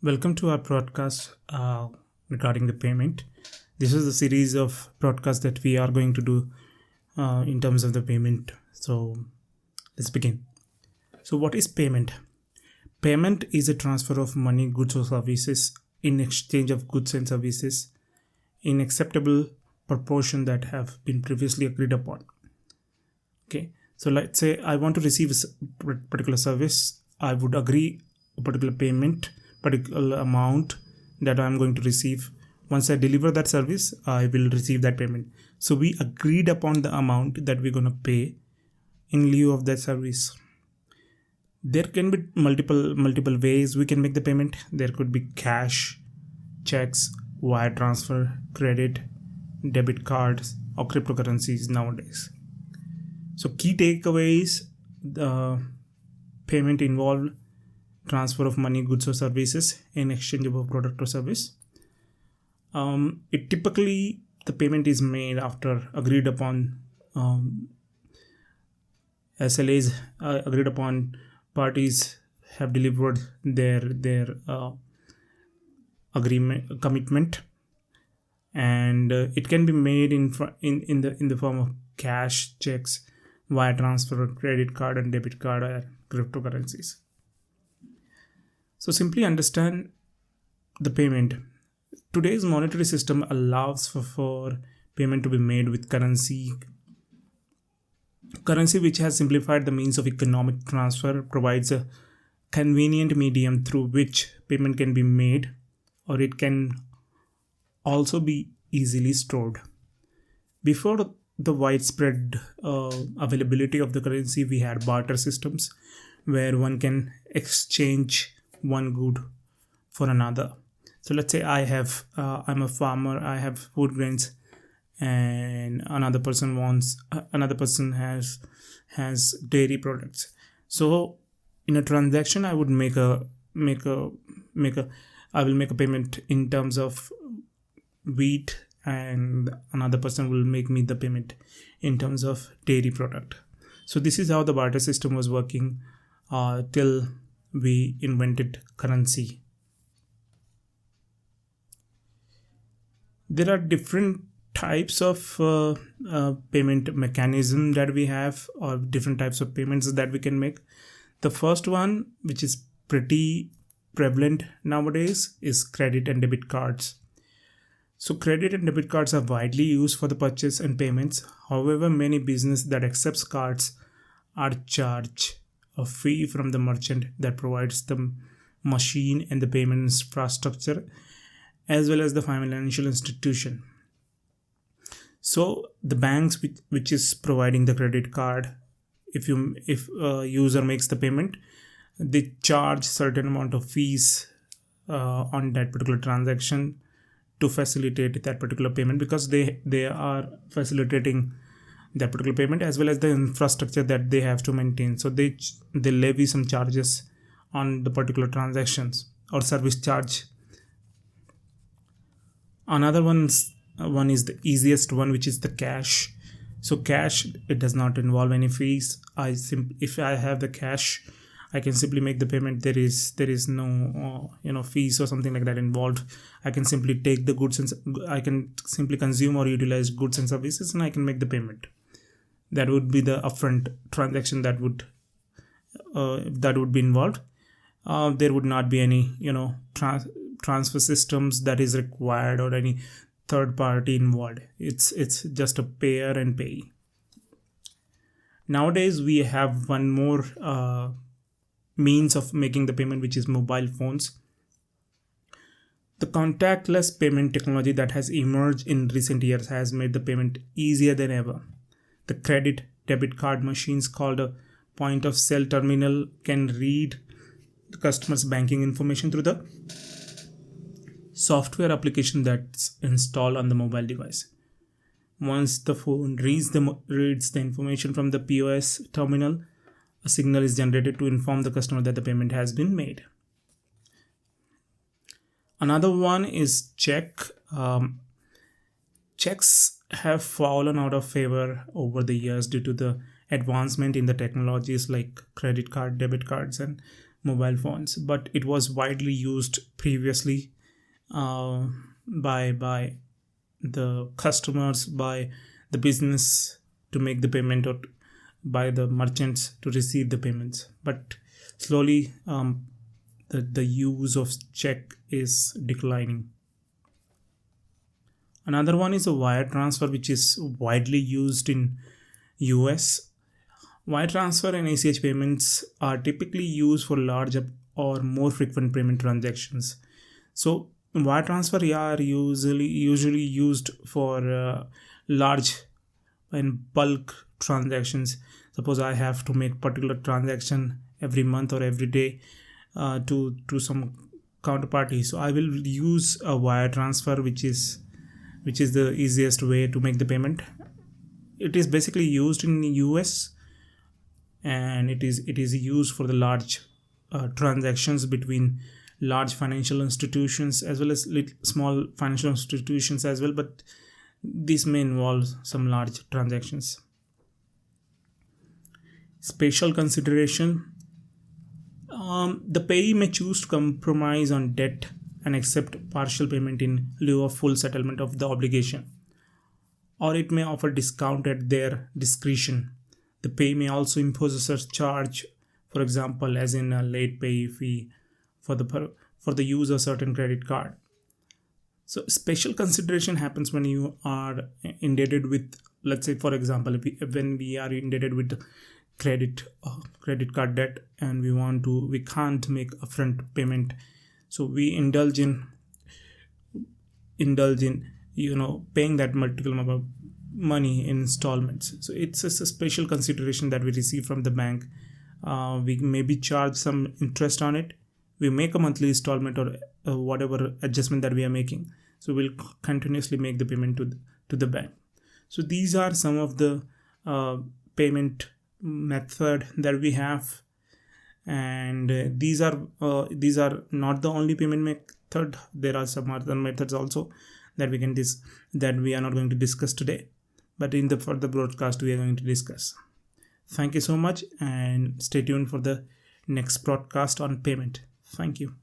Welcome to our broadcast regarding the payment. This is a series of broadcasts that we are going to do in terms of the payment. So let's begin. So, what is payment? Payment is a transfer of money, goods, or services in exchange of goods and services in acceptable proportion that have been previously agreed upon. Okay, so let's say I want to receive a particular service. I would agree a particular payment, particular amount that I'm going to receive. Once I deliver that service, I will receive that payment. So we agreed upon the amount that we're going to pay in lieu of that service. There can be multiple ways we can make the payment. There could be cash, checks, wire transfer, credit, debit cards, or cryptocurrencies nowadays. So key takeaways: the payment involved transfer of money, goods, or services in exchange of a product or service. It typically the payment is made after agreed upon SLAs, agreed upon parties have delivered their agreement commitment, and it can be made in the form of cash, checks, wire transfer, credit card and debit card, or cryptocurrencies. So simply understand the payment. Today's monetary system allows for payment to be made with currency which has simplified the means of economic transfer, provides a convenient medium through which payment can be made, or it can also be easily stored. Before the widespread availability of the currency, we had barter systems where one can exchange one good for another. So let's say I'm a farmer, I have food grains, and another person has dairy products. So in a transaction, I would make a I will make a payment in terms of wheat, and another person will make me the payment in terms of dairy product. So this is how the barter system was working till we invented currency. There are different types of payment mechanism that we have, or different types of payments that we can make. The first one, which is pretty prevalent nowadays, is credit and debit cards. So credit and debit cards are widely used for the purchase and payments. However, many business that accepts cards are charged a fee from the merchant that provides the machine and the payment infrastructure, as well as the financial institution. So the banks which is providing the credit card, if a user makes the payment, they charge certain amount of fees on that particular transaction to facilitate that particular payment, because they are facilitating that particular payment as well as the infrastructure that they have to maintain. So they levy some charges on the particular transactions, or service charge. Another one is the easiest one, which is the cash. So cash, it does not involve any fees. If I have the cash, I can simply make the payment. There is no fees or something like that involved. I can simply take the goods and I can simply consume or utilize goods and services, and I can make the payment. That would be the upfront transaction that would be involved. There would not be any transfer systems that is required, or any third party involved. It's just a payer and payee. Nowadays we have one more means of making the payment, which is mobile phones. The contactless payment technology that has emerged in recent years has made the payment easier than ever. The credit debit card machines, called a point of sale terminal, can read the customer's banking information through the software application that's installed on the mobile device. Once the phone reads the information from the POS terminal, a signal is generated to inform the customer that the payment has been made. Another one is check. Checks have fallen out of favor over the years due to the advancement in the technologies like credit card, debit cards, and mobile phones, but it was widely used previously by the customers, by the business to make the payment, or by the merchants to receive the payments. But slowly, the use of check is declining. Another one is a wire transfer, which is widely used in US. Wire transfer and ACH payments are typically used for large or more frequent payment transactions. So wire transfer are usually used for large and bulk transactions. Suppose I have to make particular transaction every month or every day to some counterparty, so I will use a wire transfer, which is the easiest way to make the payment. It is basically used in the US, and it is used for the large transactions between large financial institutions as well as small financial institutions as well, but this may involve some large transactions. Special consideration: the payee may choose to compromise on debt and accept partial payment in lieu of full settlement of the obligation, or it may offer discount at their discretion. The payee may also impose a surcharge, for example, as in a late pay fee for the use of certain credit card. So special consideration happens when you are indebted with, let's say, for example, when we are indebted with credit card debt, and we can't make upfront payment, so we indulge in paying that multiple amount of money in installments. So it's a special consideration that we receive from the bank. We maybe charge some interest on it. We make a monthly installment or whatever adjustment that we are making. So we'll continuously make the payment to the bank. So these are some of the payment method that we have, and these are not the only payment method. There are some other methods also that we are not going to discuss today, but in the further broadcast we are going to discuss. Thank you so much, and stay tuned for the next broadcast on payment. Thank you.